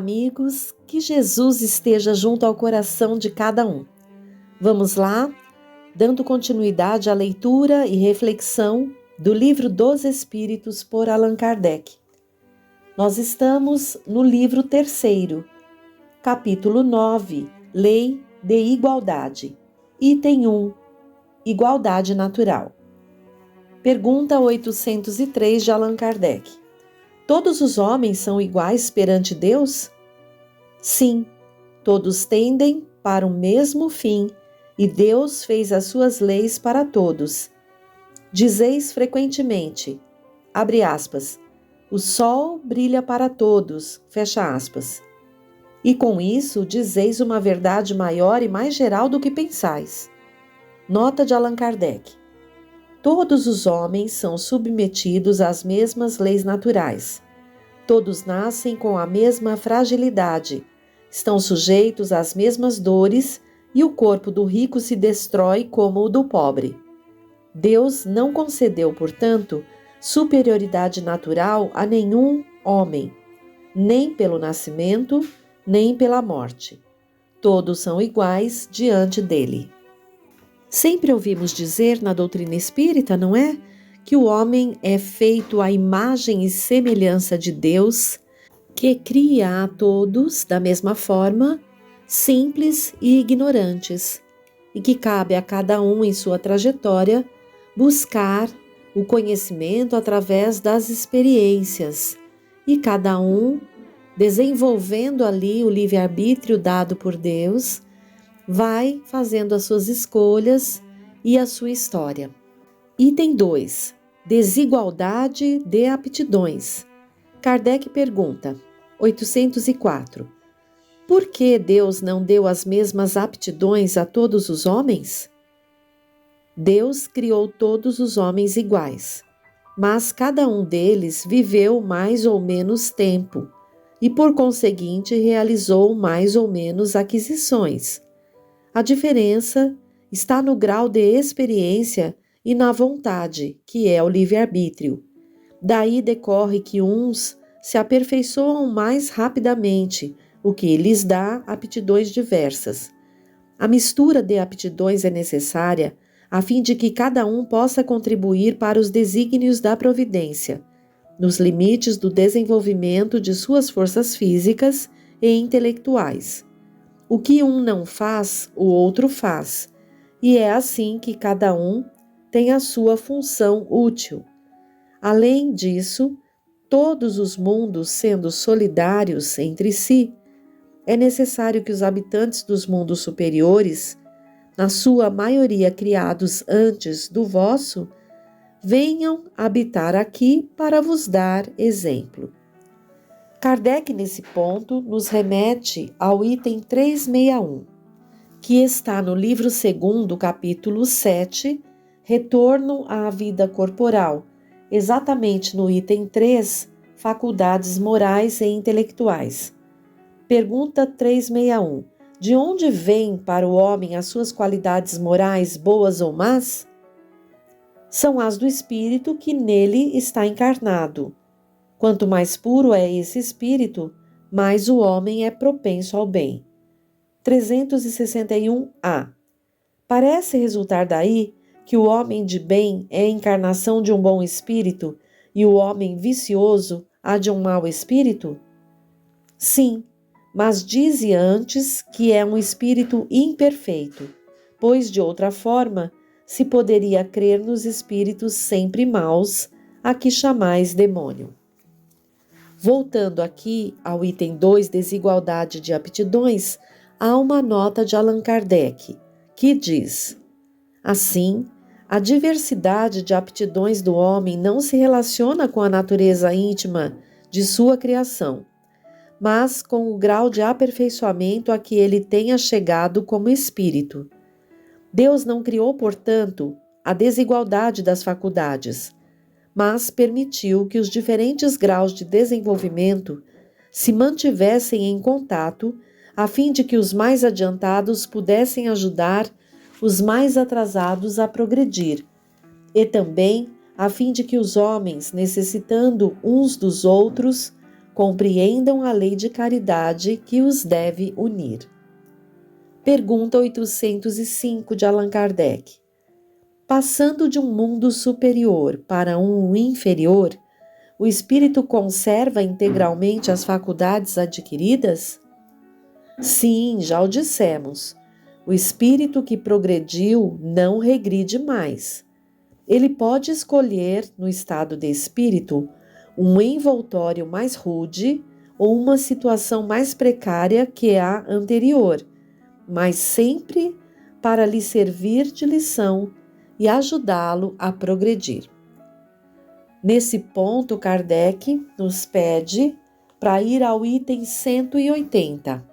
Olá, amigos, que Jesus esteja junto ao coração de cada um. Vamos lá, dando continuidade à leitura e reflexão do Livro dos Espíritos por Allan Kardec. Nós estamos no livro 3º, capítulo 9, Lei de Igualdade, item 1, Igualdade Natural. Pergunta 803 de Allan Kardec. Todos os homens são iguais perante Deus? Sim, todos tendem para o mesmo fim e Deus fez as suas leis para todos. Dizeis frequentemente, abre aspas, o sol brilha para todos, fecha aspas. E com isso dizeis uma verdade maior e mais geral do que pensais. Nota de Allan Kardec. Todos os homens são submetidos às mesmas leis naturais. Todos nascem com a mesma fragilidade, estão sujeitos às mesmas dores e o corpo do rico se destrói como o do pobre. Deus não concedeu, portanto, superioridade natural a nenhum homem, nem pelo nascimento, nem pela morte. Todos são iguais diante dele. Sempre ouvimos dizer na doutrina espírita, não é? Que o homem é feito à imagem e semelhança de Deus, que cria a todos da mesma forma, simples e ignorantes, e que cabe a cada um em sua trajetória buscar o conhecimento através das experiências, e cada um, desenvolvendo ali o livre-arbítrio dado por Deus, vai fazendo as suas escolhas e a sua história. Item 2. Desigualdade de aptidões. Kardec pergunta, 804. Por que Deus não deu as mesmas aptidões a todos os homens? Deus criou todos os homens iguais, mas cada um deles viveu mais ou menos tempo e, por conseguinte, realizou mais ou menos aquisições. A diferença está no grau de experiência e na vontade, que é o livre-arbítrio. Daí decorre que uns se aperfeiçoam mais rapidamente, o que lhes dá aptidões diversas. A mistura de aptidões é necessária a fim de que cada um possa contribuir para os desígnios da providência, nos limites do desenvolvimento de suas forças físicas e intelectuais. O que um não faz, o outro faz, e é assim que cada um tem a sua função útil. Além disso, todos os mundos sendo solidários entre si, é necessário que os habitantes dos mundos superiores, na sua maioria criados antes do vosso, venham habitar aqui para vos dar exemplo. Kardec, nesse ponto, nos remete ao item 361, que está no livro 2º, capítulo 7, Retorno à vida corporal, exatamente no item 3, Faculdades morais e intelectuais. Pergunta 361. De onde vêm para o homem as suas qualidades morais, boas ou más? São as do espírito que nele está encarnado. Quanto mais puro é esse espírito, mais o homem é propenso ao bem. 361-A. Parece resultar daí que o homem de bem é a encarnação de um bom espírito e o homem vicioso a de um mau espírito? Sim, mas dize antes que é um espírito imperfeito, pois de outra forma se poderia crer nos espíritos sempre maus, a que chamais demônio. Voltando aqui ao item 2, desigualdade de aptidões, há uma nota de Allan Kardec, que diz: assim, a diversidade de aptidões do homem não se relaciona com a natureza íntima de sua criação, mas com o grau de aperfeiçoamento a que ele tenha chegado como espírito. Deus não criou, portanto, a desigualdade das faculdades, mas permitiu que os diferentes graus de desenvolvimento se mantivessem em contato, a fim de que os mais adiantados pudessem ajudar os mais atrasados a progredir, e também a fim de que os homens, necessitando uns dos outros, compreendam a lei de caridade que os deve unir. Pergunta 805 de Allan Kardec. Passando de um mundo superior para um inferior, o espírito conserva integralmente as faculdades adquiridas? Sim, já o dissemos. O espírito que progrediu não regride mais. Ele pode escolher, no estado de espírito, um envoltório mais rude ou uma situação mais precária que a anterior, mas sempre para lhe servir de lição e ajudá-lo a progredir. Nesse ponto, Kardec nos pede para ir ao item 180.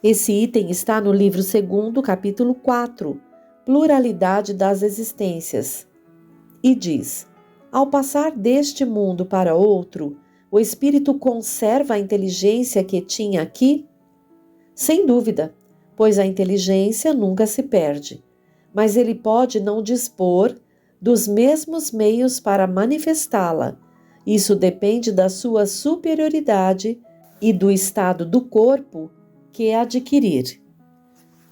Esse item está no livro 2º, capítulo 4, Pluralidade das Existências, e diz: ao passar deste mundo para outro, o espírito conserva a inteligência que tinha aqui? Sem dúvida, pois a inteligência nunca se perde, mas ele pode não dispor dos mesmos meios para manifestá-la. Isso depende da sua superioridade e do estado do corpo que adquirir.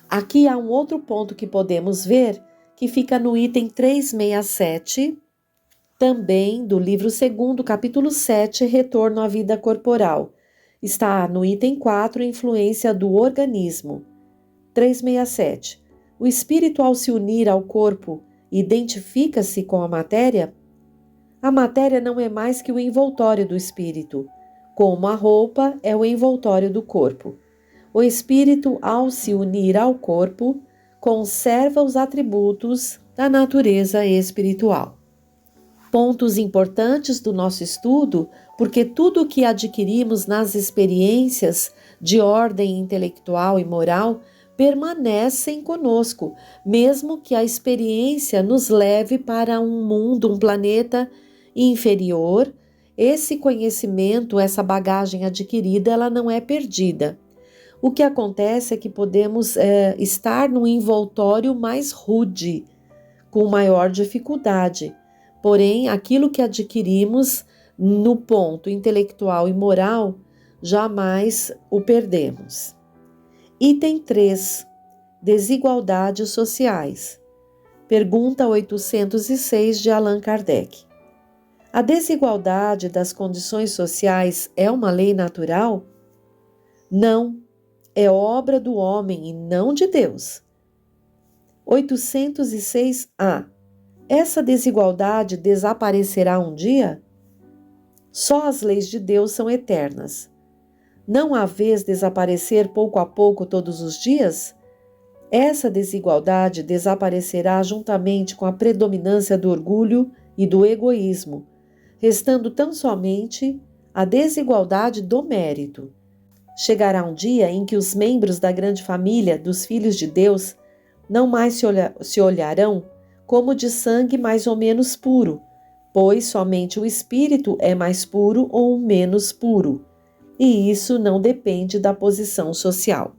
Aqui há um outro ponto que podemos ver, que fica no item 367, também do livro 2º, capítulo 7, Retorno à Vida Corporal. Está no item 4, Influência do Organismo. 367. O espírito, ao se unir ao corpo, identifica-se com a matéria? A matéria não é mais que o envoltório do espírito, como a roupa é o envoltório do corpo. O espírito, ao se unir ao corpo, conserva os atributos da natureza espiritual. Pontos importantes do nosso estudo, porque tudo o que adquirimos nas experiências de ordem intelectual e moral permanecem conosco, mesmo que a experiência nos leve para um mundo, um planeta inferior. Esse conhecimento, essa bagagem adquirida, ela não é perdida. O que acontece é que podemos estar num envoltório mais rude, com maior dificuldade. Porém, aquilo que adquirimos no ponto intelectual e moral, jamais o perdemos. Item 3. Desigualdades sociais. Pergunta 806 de Allan Kardec. A desigualdade das condições sociais é uma lei natural? Não, é obra do homem e não de Deus. 806a. Essa desigualdade desaparecerá um dia? Só as leis de Deus são eternas. Não a vês desaparecer pouco a pouco todos os dias? Essa desigualdade desaparecerá juntamente com a predominância do orgulho e do egoísmo, restando tão somente a desigualdade do mérito. Chegará um dia em que os membros da grande família dos filhos de Deus não mais se olharão como de sangue mais ou menos puro, pois somente o espírito é mais puro ou menos puro, e isso não depende da posição social.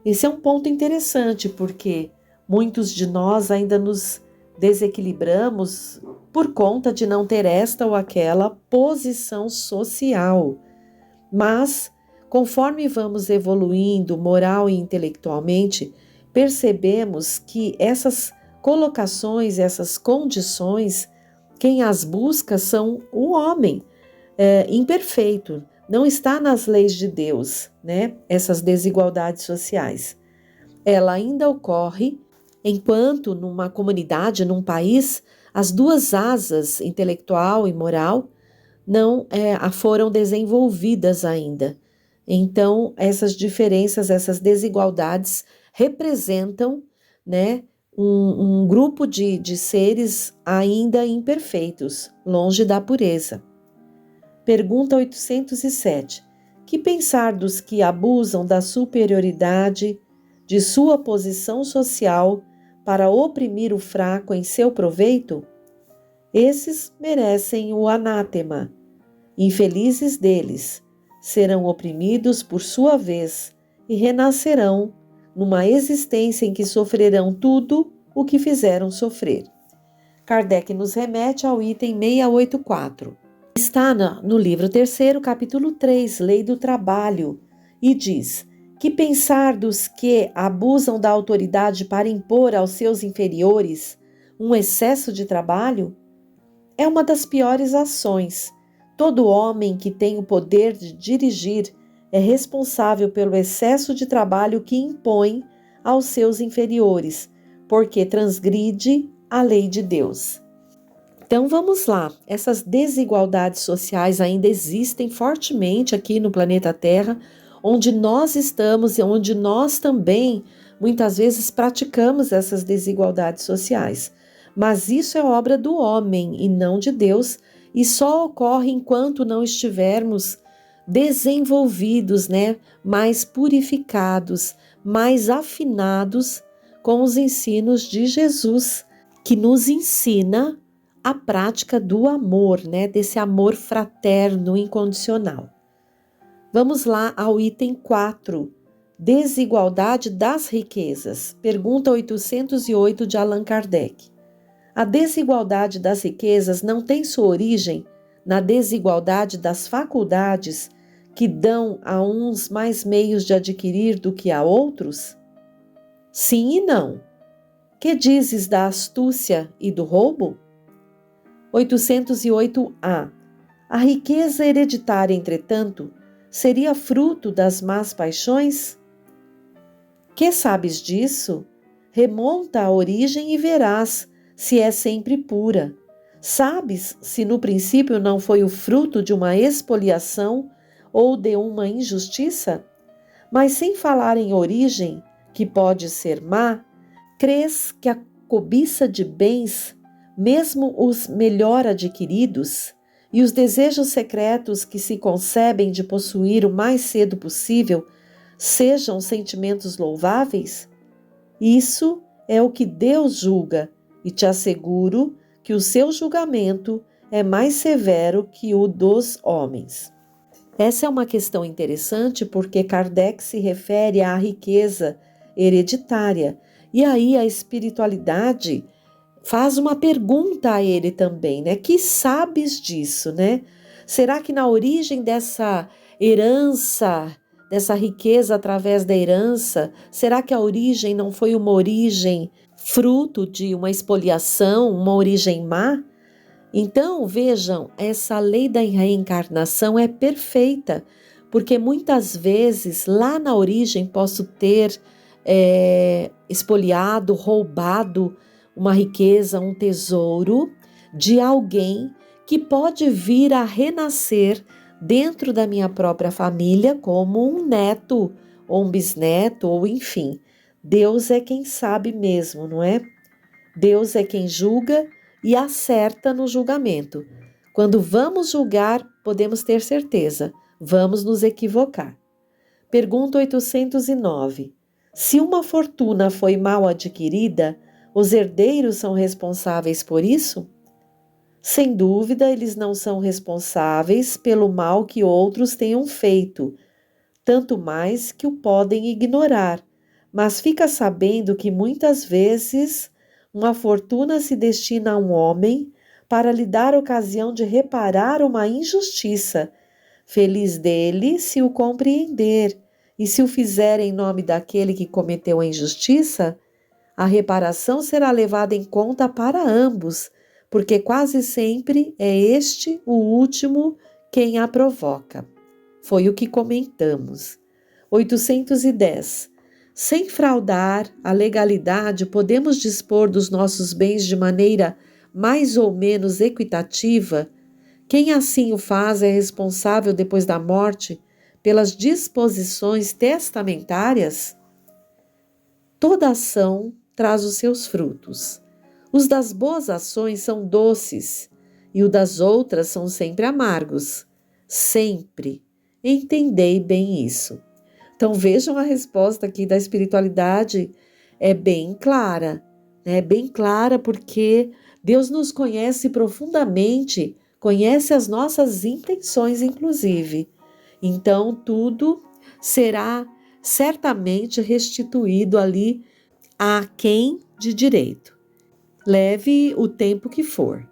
Esse é um ponto interessante, porque muitos de nós ainda nos desequilibramos por conta de não ter esta ou aquela posição social. Mas, conforme vamos evoluindo moral e intelectualmente, percebemos que essas colocações, essas condições, quem as busca são o homem imperfeito. Não está nas leis de Deus, né? Essas desigualdades sociais. Ela ainda ocorre enquanto numa comunidade, num país, as duas asas, intelectual e moral, não foram desenvolvidas ainda. Então, essas diferenças, essas desigualdades representam, né, um grupo de seres ainda imperfeitos, longe da pureza. Pergunta 807. Que pensar dos que abusam da superioridade de sua posição social para oprimir o fraco em seu proveito? Esses merecem o anátema. Infelizes deles, serão oprimidos por sua vez e renascerão numa existência em que sofrerão tudo o que fizeram sofrer. Kardec nos remete ao item 684. Está no livro 3º, capítulo 3, Lei do Trabalho, e diz: que pensar dos que abusam da autoridade para impor aos seus inferiores um excesso de trabalho? É uma das piores ações. Todo homem que tem o poder de dirigir é responsável pelo excesso de trabalho que impõe aos seus inferiores, porque transgride a lei de Deus. Então vamos lá, essas desigualdades sociais ainda existem fortemente aqui no planeta Terra, onde nós estamos e onde nós também muitas vezes praticamos essas desigualdades sociais. Mas isso é obra do homem e não de Deus, e só ocorre enquanto não estivermos desenvolvidos, mais purificados, mais afinados com os ensinos de Jesus, que nos ensina a prática do amor, desse amor fraterno incondicional. Vamos lá ao item 4, desigualdade das riquezas. Pergunta 808 de Allan Kardec. A desigualdade das riquezas não tem sua origem na desigualdade das faculdades que dão a uns mais meios de adquirir do que a outros? Sim e não. Que dizes da astúcia e do roubo? 808a. A riqueza hereditária, entretanto, seria fruto das más paixões? Que sabes disso? Remonta à origem e verás se é sempre pura. Sabes se no princípio não foi o fruto de uma expoliação ou de uma injustiça? Mas sem falar em origem, que pode ser má, crês que a cobiça de bens, mesmo os melhor adquiridos, e os desejos secretos que se concebem de possuir o mais cedo possível, sejam sentimentos louváveis? Isso é o que Deus julga, e te asseguro que o seu julgamento é mais severo que o dos homens. Essa é uma questão interessante porque Kardec se refere à riqueza hereditária, e aí a espiritualidade faz uma pergunta a ele também, Que sabes disso, Será que na origem dessa herança, dessa riqueza através da herança, será que a origem não foi uma origem fruto de uma expoliação, uma origem má? Então, vejam, essa lei da reencarnação é perfeita, porque muitas vezes lá na origem posso ter expoliado, roubado uma riqueza, um tesouro de alguém que pode vir a renascer dentro da minha própria família como um neto, ou um bisneto, ou enfim. Deus é quem sabe mesmo, não é? Deus é quem julga e acerta no julgamento. Quando vamos julgar, podemos ter certeza, vamos nos equivocar. Pergunta 809. Se uma fortuna foi mal adquirida, os herdeiros são responsáveis por isso? Sem dúvida, eles não são responsáveis pelo mal que outros tenham feito, tanto mais que o podem ignorar, mas fica sabendo que muitas vezes uma fortuna se destina a um homem para lhe dar ocasião de reparar uma injustiça. Feliz dele se o compreender, e se o fizer em nome daquele que cometeu a injustiça, a reparação será levada em conta para ambos, porque quase sempre é este o último quem a provoca. Foi o que comentamos. 810. Sem fraudar a legalidade, podemos dispor dos nossos bens de maneira mais ou menos equitativa? Quem assim o faz é responsável depois da morte pelas disposições testamentárias? Toda ação traz os seus frutos. Os das boas ações são doces e os das outras são sempre amargos. Sempre. Entendei bem isso. Então vejam, a resposta aqui da espiritualidade é bem clara, Bem clara porque Deus nos conhece profundamente, conhece as nossas intenções inclusive. Então tudo será certamente restituído ali a quem de direito. Leve o tempo que for.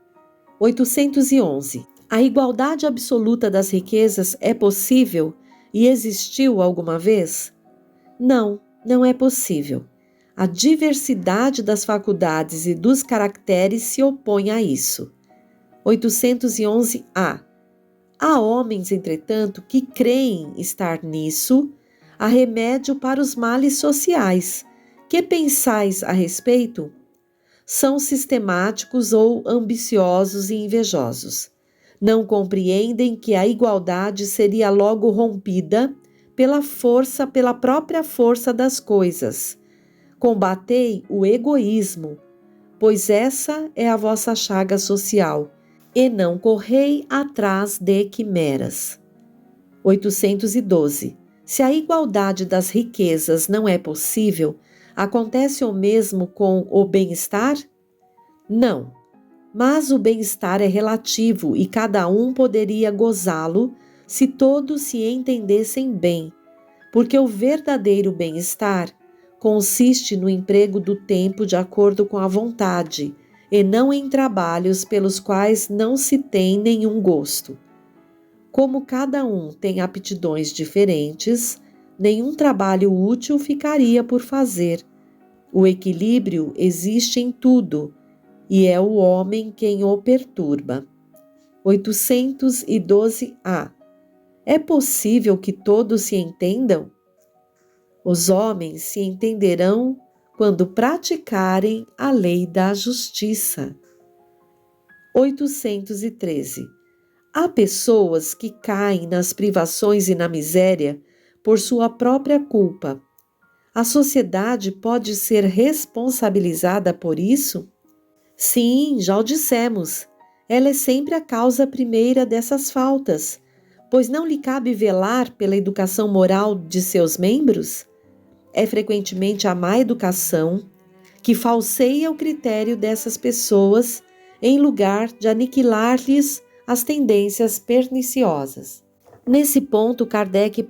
811. A igualdade absoluta das riquezas é possível e existiu alguma vez? Não, não é possível. A diversidade das faculdades e dos caracteres se opõe a isso. 811-A. Há homens, entretanto, que creem estar nisso a remédio para os males sociais. Que pensais a respeito? São sistemáticos ou ambiciosos e invejosos. Não compreendem que a igualdade seria logo rompida pela própria força das coisas. Combatei o egoísmo, pois essa é a vossa chaga social, e não correi atrás de quimeras. 812. Se a igualdade das riquezas não é possível, acontece o mesmo com o bem-estar? Não, mas o bem-estar é relativo e cada um poderia gozá-lo se todos se entendessem bem, porque o verdadeiro bem-estar consiste no emprego do tempo de acordo com a vontade e não em trabalhos pelos quais não se tem nenhum gosto. Como cada um tem aptidões diferentes, nenhum trabalho útil ficaria por fazer. O equilíbrio existe em tudo, e é o homem quem o perturba. 812-A. É possível que todos se entendam? Os homens se entenderão quando praticarem a lei da justiça. 813. Há pessoas que caem nas privações e na miséria por sua própria culpa. A sociedade pode ser responsabilizada por isso? Sim, já o dissemos. Ela é sempre a causa primeira dessas faltas, pois não lhe cabe velar pela educação moral de seus membros? É frequentemente a má educação que falseia o critério dessas pessoas em lugar de aniquilar-lhes as tendências perniciosas. Nesse ponto, Kardec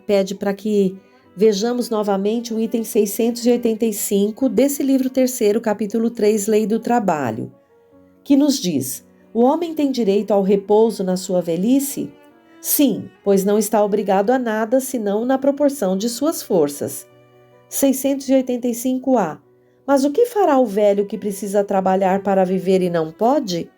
pede para que vejamos novamente o item 685 desse livro terceiro, capítulo 3, Lei do Trabalho, que nos diz: o homem tem direito ao repouso na sua velhice? Sim, pois não está obrigado a nada senão na proporção de suas forças. 685-A. Mas o que fará o velho que precisa trabalhar para viver e não pode?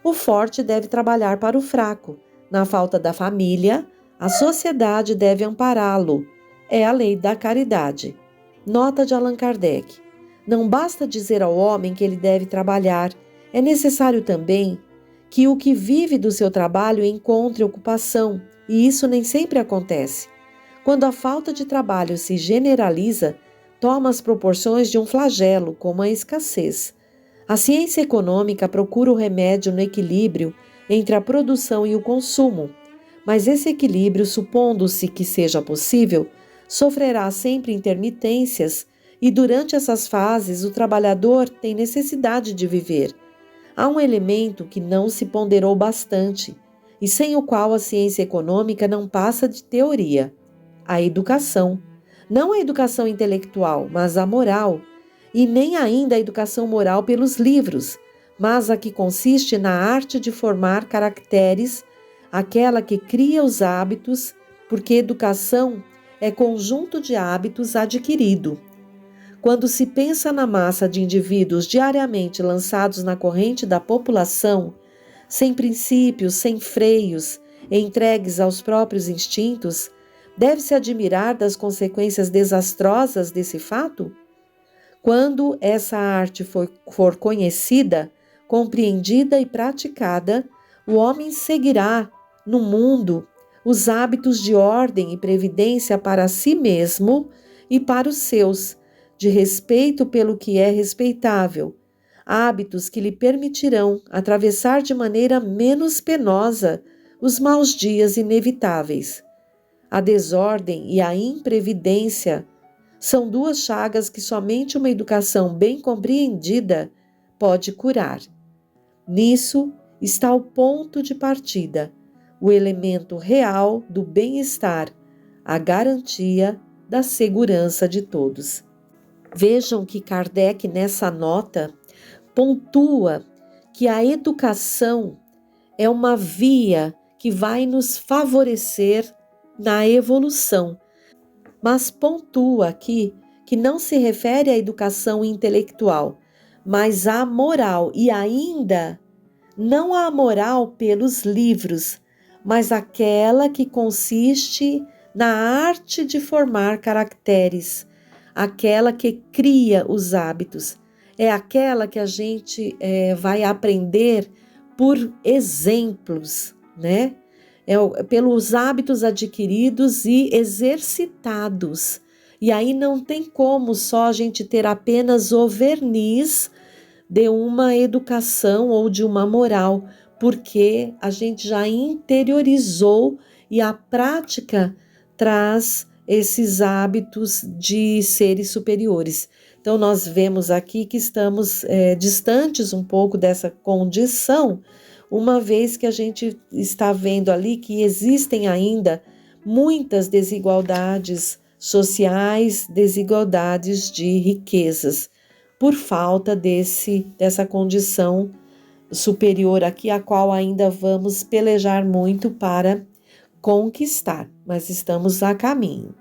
O forte deve trabalhar para o fraco. Na falta da família, a sociedade deve ampará-lo. É a lei da caridade. Nota de Allan Kardec. Não basta dizer ao homem que ele deve trabalhar, é necessário também que o que vive do seu trabalho encontre ocupação, e isso nem sempre acontece. Quando a falta de trabalho se generaliza, toma as proporções de um flagelo, como a escassez. A ciência econômica procura o remédio no equilíbrio entre a produção e o consumo, mas esse equilíbrio, supondo-se que seja possível, sofrerá sempre intermitências e durante essas fases o trabalhador tem necessidade de viver. Há um elemento que não se ponderou bastante e sem o qual a ciência econômica não passa de teoria: a educação. Não a educação intelectual, mas a moral, e nem ainda a educação moral pelos livros, mas a que consiste na arte de formar caracteres, aquela que cria os hábitos, porque educação é conjunto de hábitos adquirido. Quando se pensa na massa de indivíduos diariamente lançados na corrente da população, sem princípios, sem freios, entregues aos próprios instintos, deve-se admirar das consequências desastrosas desse fato? Quando essa arte for conhecida, compreendida e praticada, o homem seguirá no mundo os hábitos de ordem e previdência para si mesmo e para os seus, de respeito pelo que é respeitável, hábitos que lhe permitirão atravessar de maneira menos penosa os maus dias inevitáveis. A desordem e a imprevidência são duas chagas que somente uma educação bem compreendida pode curar. Nisso está o ponto de partida, o elemento real do bem-estar, a garantia da segurança de todos. Vejam que Kardec, nessa nota, pontua que a educação é uma via que vai nos favorecer na evolução. Mas pontua aqui que não se refere à educação intelectual, mas à moral, e ainda não à moral pelos livros, mas aquela que consiste na arte de formar caracteres, aquela que cria os hábitos, é aquela que a gente vai aprender por exemplos, né? Pelos hábitos adquiridos e exercitados. E aí não tem como só a gente ter apenas o verniz de uma educação ou de uma moral, porque a gente já interiorizou e a prática traz esses hábitos de seres superiores. Então, nós vemos aqui que estamos distantes um pouco dessa condição, uma vez que a gente está vendo ali que existem ainda muitas desigualdades sociais, desigualdades de riquezas, por falta dessa condição superior aqui, a qual ainda vamos pelejar muito para conquistar, mas estamos a caminho.